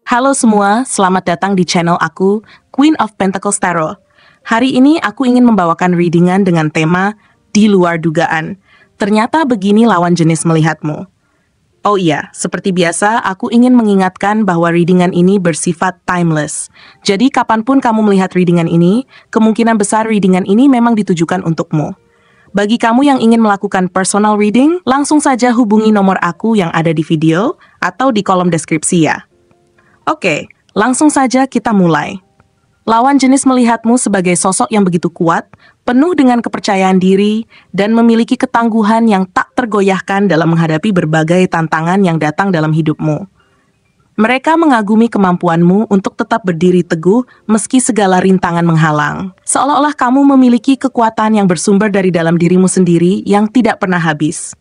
Halo semua, selamat datang di channel aku, Queen of Pentacles Tarot. Hari ini aku ingin membawakan readingan dengan tema Di Luar Dugaan. Ternyata begini lawan jenis melihatmu. Oh iya, seperti biasa, aku ingin mengingatkan bahwa readingan ini bersifat timeless. Jadi kapanpun kamu melihat readingan ini, kemungkinan besar readingan ini memang ditujukan untukmu. Bagi kamu yang ingin melakukan personal reading, langsung saja hubungi nomor aku yang ada di video atau di kolom deskripsi ya. Oke, langsung saja kita mulai. Lawan jenis melihatmu sebagai sosok yang begitu kuat, penuh dengan kepercayaan diri, dan memiliki ketangguhan yang tak tergoyahkan dalam menghadapi berbagai tantangan yang datang dalam hidupmu. Mereka mengagumi kemampuanmu untuk tetap berdiri teguh meski segala rintangan menghalang. Seolah-olah kamu memiliki kekuatan yang bersumber dari dalam dirimu sendiri yang tidak pernah habis.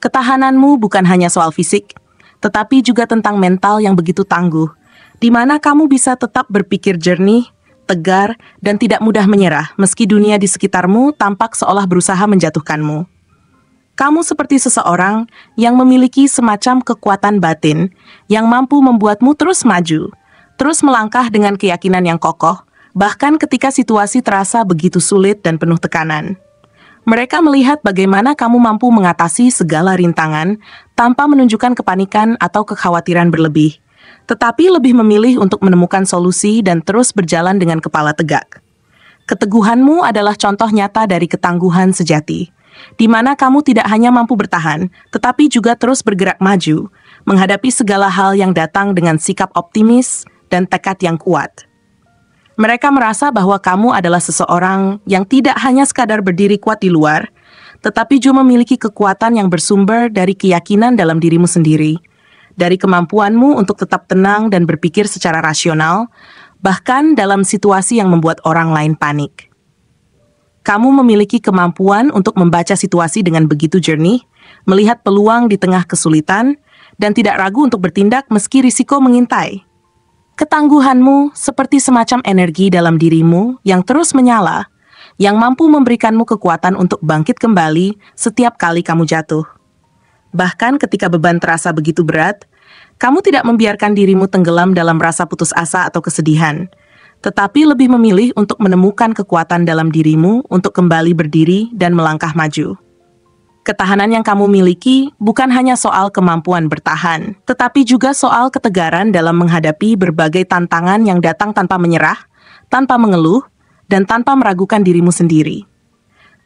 Ketahananmu bukan hanya soal fisik, tetapi juga tentang mental yang begitu tangguh, di mana kamu bisa tetap berpikir jernih, tegar, dan tidak mudah menyerah meski dunia di sekitarmu tampak seolah berusaha menjatuhkanmu. Kamu seperti seseorang yang memiliki semacam kekuatan batin yang mampu membuatmu terus maju, terus melangkah dengan keyakinan yang kokoh, bahkan ketika situasi terasa begitu sulit dan penuh tekanan. Mereka melihat bagaimana kamu mampu mengatasi segala rintangan tanpa menunjukkan kepanikan atau kekhawatiran berlebih, tetapi lebih memilih untuk menemukan solusi dan terus berjalan dengan kepala tegak. Keteguhanmu adalah contoh nyata dari ketangguhan sejati, di mana kamu tidak hanya mampu bertahan, tetapi juga terus bergerak maju, menghadapi segala hal yang datang dengan sikap optimis dan tekad yang kuat. Mereka merasa bahwa kamu adalah seseorang yang tidak hanya sekadar berdiri kuat di luar, tetapi juga memiliki kekuatan yang bersumber dari keyakinan dalam dirimu sendiri, dari kemampuanmu untuk tetap tenang dan berpikir secara rasional, bahkan dalam situasi yang membuat orang lain panik. Kamu memiliki kemampuan untuk membaca situasi dengan begitu jernih, melihat peluang di tengah kesulitan, dan tidak ragu untuk bertindak meski risiko mengintai. Ketangguhanmu seperti semacam energi dalam dirimu yang terus menyala, yang mampu memberikanmu kekuatan untuk bangkit kembali setiap kali kamu jatuh. Bahkan ketika beban terasa begitu berat, kamu tidak membiarkan dirimu tenggelam dalam rasa putus asa atau kesedihan, tetapi lebih memilih untuk menemukan kekuatan dalam dirimu untuk kembali berdiri dan melangkah maju. Ketahanan yang kamu miliki bukan hanya soal kemampuan bertahan, tetapi juga soal ketegaran dalam menghadapi berbagai tantangan yang datang tanpa menyerah, tanpa mengeluh, dan tanpa meragukan dirimu sendiri.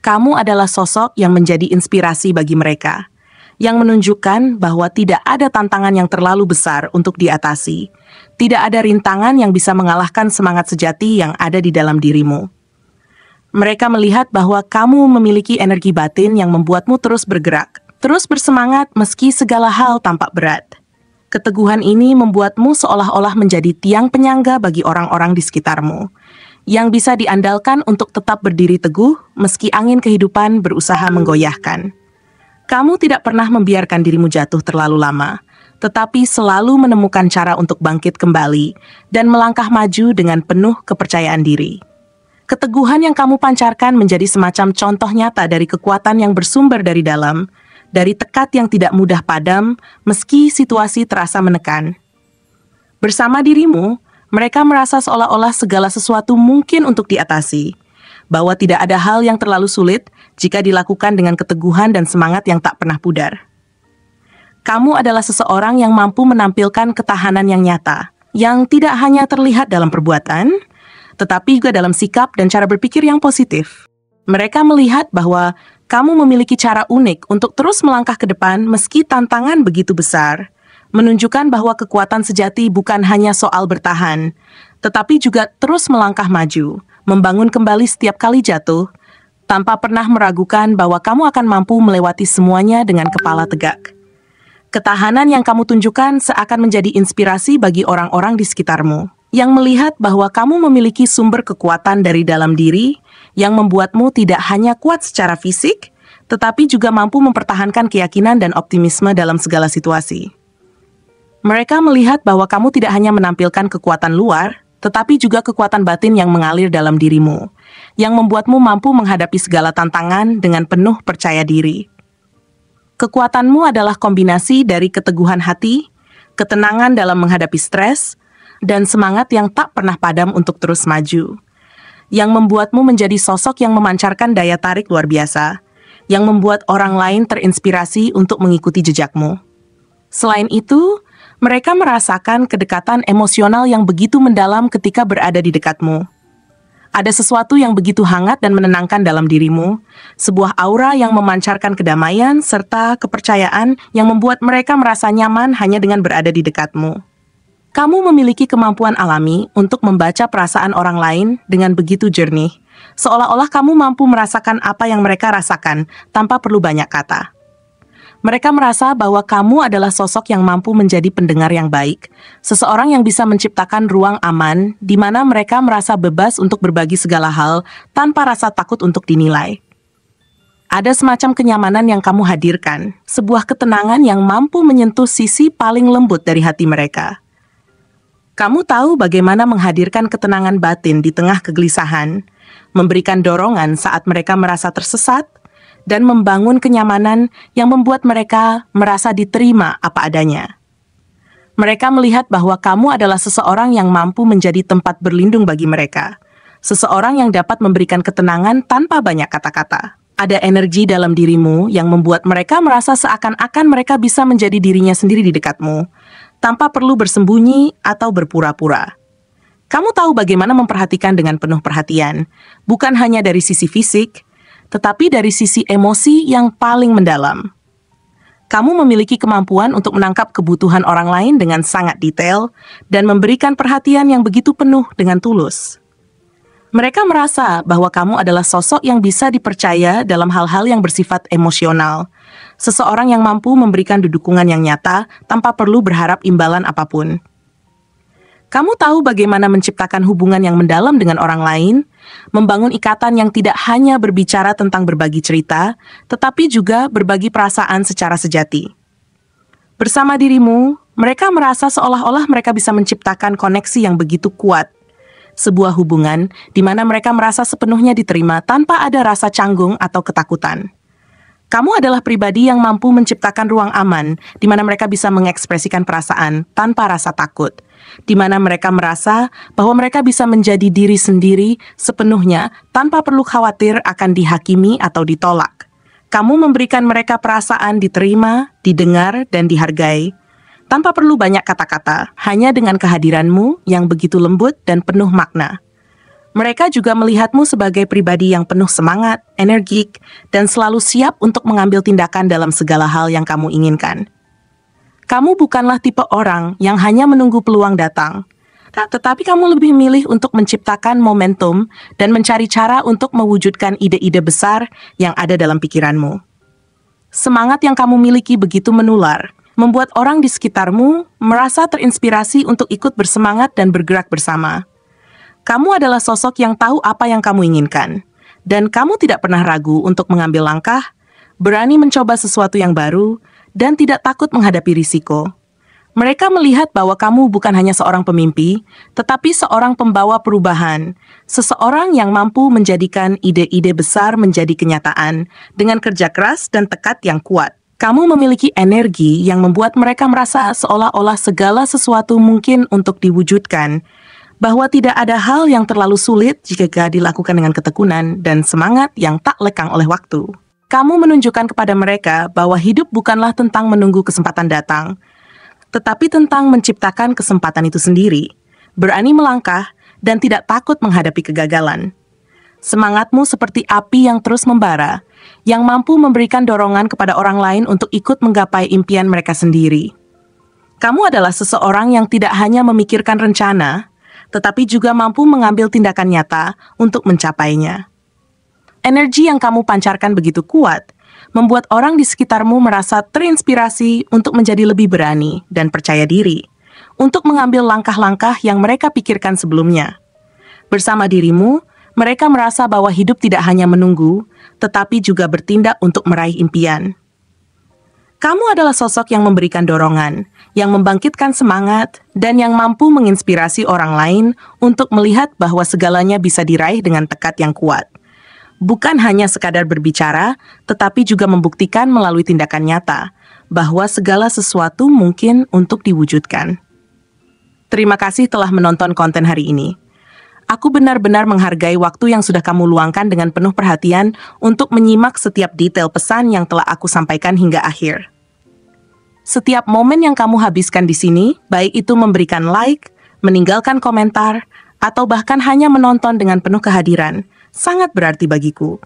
Kamu adalah sosok yang menjadi inspirasi bagi mereka, yang menunjukkan bahwa tidak ada tantangan yang terlalu besar untuk diatasi, tidak ada rintangan yang bisa mengalahkan semangat sejati yang ada di dalam dirimu. Mereka melihat bahwa kamu memiliki energi batin yang membuatmu terus bergerak, terus bersemangat meski segala hal tampak berat. Keteguhan ini membuatmu seolah-olah menjadi tiang penyangga bagi orang-orang di sekitarmu, yang bisa diandalkan untuk tetap berdiri teguh meski angin kehidupan berusaha menggoyahkan. Kamu tidak pernah membiarkan dirimu jatuh terlalu lama, tetapi selalu menemukan cara untuk bangkit kembali dan melangkah maju dengan penuh kepercayaan diri. Keteguhan yang kamu pancarkan menjadi semacam contoh nyata dari kekuatan yang bersumber dari dalam, dari tekad yang tidak mudah padam meski situasi terasa menekan. Bersama dirimu, mereka merasa seolah-olah segala sesuatu mungkin untuk diatasi, bahwa tidak ada hal yang terlalu sulit jika dilakukan dengan keteguhan dan semangat yang tak pernah pudar. Kamu adalah seseorang yang mampu menampilkan ketahanan yang nyata, yang tidak hanya terlihat dalam perbuatan, tetapi juga dalam sikap dan cara berpikir yang positif. Mereka melihat bahwa kamu memiliki cara unik untuk terus melangkah ke depan meski tantangan begitu besar, menunjukkan bahwa kekuatan sejati bukan hanya soal bertahan, tetapi juga terus melangkah maju, membangun kembali setiap kali jatuh, tanpa pernah meragukan bahwa kamu akan mampu melewati semuanya dengan kepala tegak. Ketahanan yang kamu tunjukkan seakan menjadi inspirasi bagi orang-orang di sekitarmu, yang melihat bahwa kamu memiliki sumber kekuatan dari dalam diri yang membuatmu tidak hanya kuat secara fisik, tetapi juga mampu mempertahankan keyakinan dan optimisme dalam segala situasi. Mereka melihat bahwa kamu tidak hanya menampilkan kekuatan luar, tetapi juga kekuatan batin yang mengalir dalam dirimu, yang membuatmu mampu menghadapi segala tantangan dengan penuh percaya diri. Kekuatanmu adalah kombinasi dari keteguhan hati, ketenangan dalam menghadapi stres, dan semangat yang tak pernah padam untuk terus maju. Yang membuatmu menjadi sosok yang memancarkan daya tarik luar biasa, yang membuat orang lain terinspirasi untuk mengikuti jejakmu. Selain itu, mereka merasakan kedekatan emosional yang begitu mendalam ketika berada di dekatmu. Ada sesuatu yang begitu hangat dan menenangkan dalam dirimu, sebuah aura yang memancarkan kedamaian serta kepercayaan yang membuat mereka merasa nyaman hanya dengan berada di dekatmu. Kamu memiliki kemampuan alami untuk membaca perasaan orang lain dengan begitu jernih, seolah-olah kamu mampu merasakan apa yang mereka rasakan tanpa perlu banyak kata. Mereka merasa bahwa kamu adalah sosok yang mampu menjadi pendengar yang baik, seseorang yang bisa menciptakan ruang aman di mana mereka merasa bebas untuk berbagi segala hal tanpa rasa takut untuk dinilai. Ada semacam kenyamanan yang kamu hadirkan, sebuah ketenangan yang mampu menyentuh sisi paling lembut dari hati mereka. Kamu tahu bagaimana menghadirkan ketenangan batin di tengah kegelisahan, memberikan dorongan saat mereka merasa tersesat, dan membangun kenyamanan yang membuat mereka merasa diterima apa adanya. Mereka melihat bahwa kamu adalah seseorang yang mampu menjadi tempat berlindung bagi mereka, seseorang yang dapat memberikan ketenangan tanpa banyak kata-kata. Ada energi dalam dirimu yang membuat mereka merasa seakan-akan mereka bisa menjadi dirinya sendiri di dekatmu, tanpa perlu bersembunyi atau berpura-pura. Kamu tahu bagaimana memperhatikan dengan penuh perhatian, bukan hanya dari sisi fisik, tetapi dari sisi emosi yang paling mendalam. Kamu memiliki kemampuan untuk menangkap kebutuhan orang lain dengan sangat detail dan memberikan perhatian yang begitu penuh dengan tulus. Mereka merasa bahwa kamu adalah sosok yang bisa dipercaya dalam hal-hal yang bersifat emosional, seseorang yang mampu memberikan dukungan yang nyata tanpa perlu berharap imbalan apapun. Kamu tahu bagaimana menciptakan hubungan yang mendalam dengan orang lain, membangun ikatan yang tidak hanya berbicara tentang berbagi cerita, tetapi juga berbagi perasaan secara sejati. Bersama dirimu, mereka merasa seolah-olah mereka bisa menciptakan koneksi yang begitu kuat. Sebuah hubungan di mana mereka merasa sepenuhnya diterima tanpa ada rasa canggung atau ketakutan. Kamu adalah pribadi yang mampu menciptakan ruang aman di mana mereka bisa mengekspresikan perasaan tanpa rasa takut, di mana mereka merasa bahwa mereka bisa menjadi diri sendiri sepenuhnya tanpa perlu khawatir akan dihakimi atau ditolak. Kamu memberikan mereka perasaan diterima, didengar, dan dihargai, tanpa perlu banyak kata-kata, hanya dengan kehadiranmu yang begitu lembut dan penuh makna. Mereka juga melihatmu sebagai pribadi yang penuh semangat, energik, dan selalu siap untuk mengambil tindakan dalam segala hal yang kamu inginkan. Kamu bukanlah tipe orang yang hanya menunggu peluang datang, tetapi kamu lebih memilih untuk menciptakan momentum dan mencari cara untuk mewujudkan ide-ide besar yang ada dalam pikiranmu. Semangat yang kamu miliki begitu menular, membuat orang di sekitarmu merasa terinspirasi untuk ikut bersemangat dan bergerak bersama. Kamu adalah sosok yang tahu apa yang kamu inginkan, dan kamu tidak pernah ragu untuk mengambil langkah, berani mencoba sesuatu yang baru, dan tidak takut menghadapi risiko. Mereka melihat bahwa kamu bukan hanya seorang pemimpi, tetapi seorang pembawa perubahan, seseorang yang mampu menjadikan ide-ide besar menjadi kenyataan dengan kerja keras dan tekad yang kuat. Kamu memiliki energi yang membuat mereka merasa seolah-olah segala sesuatu mungkin untuk diwujudkan, bahwa tidak ada hal yang terlalu sulit jika dilakukan dengan ketekunan dan semangat yang tak lekang oleh waktu. Kamu menunjukkan kepada mereka bahwa hidup bukanlah tentang menunggu kesempatan datang, tetapi tentang menciptakan kesempatan itu sendiri, berani melangkah, dan tidak takut menghadapi kegagalan. Semangatmu seperti api yang terus membara, yang mampu memberikan dorongan kepada orang lain untuk ikut menggapai impian mereka sendiri. Kamu adalah seseorang yang tidak hanya memikirkan rencana, tetapi juga mampu mengambil tindakan nyata untuk mencapainya. Energi yang kamu pancarkan begitu kuat, membuat orang di sekitarmu merasa terinspirasi untuk menjadi lebih berani dan percaya diri, untuk mengambil langkah-langkah yang mereka pikirkan sebelumnya. Bersama dirimu, mereka merasa bahwa hidup tidak hanya menunggu, tetapi juga bertindak untuk meraih impian. Kamu adalah sosok yang memberikan dorongan, yang membangkitkan semangat, dan yang mampu menginspirasi orang lain untuk melihat bahwa segalanya bisa diraih dengan tekad yang kuat. Bukan hanya sekadar berbicara, tetapi juga membuktikan melalui tindakan nyata, bahwa segala sesuatu mungkin untuk diwujudkan. Terima kasih telah menonton konten hari ini. Aku benar-benar menghargai waktu yang sudah kamu luangkan dengan penuh perhatian untuk menyimak setiap detail pesan yang telah aku sampaikan hingga akhir. Setiap momen yang kamu habiskan di sini, baik itu memberikan like, meninggalkan komentar, atau bahkan hanya menonton dengan penuh kehadiran, sangat berarti bagiku.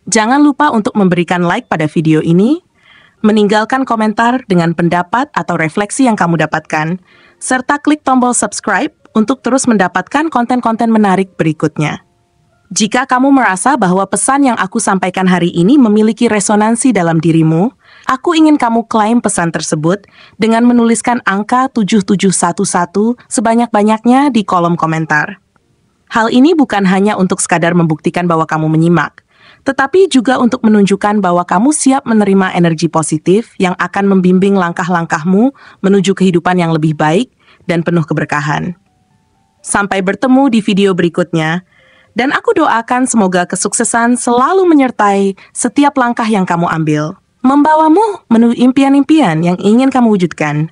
Jangan lupa untuk memberikan like pada video ini, meninggalkan komentar dengan pendapat atau refleksi yang kamu dapatkan, serta klik tombol subscribe untuk terus mendapatkan konten-konten menarik berikutnya. Jika kamu merasa bahwa pesan yang aku sampaikan hari ini memiliki resonansi dalam dirimu, aku ingin kamu klaim pesan tersebut dengan menuliskan angka 7711 sebanyak-banyaknya di kolom komentar. Hal ini bukan hanya untuk sekadar membuktikan bahwa kamu menyimak, tetapi juga untuk menunjukkan bahwa kamu siap menerima energi positif yang akan membimbing langkah-langkahmu menuju kehidupan yang lebih baik dan penuh keberkahan. Sampai bertemu di video berikutnya, dan aku doakan semoga kesuksesan selalu menyertai setiap langkah yang kamu ambil, membawamu menuju impian-impian yang ingin kamu wujudkan.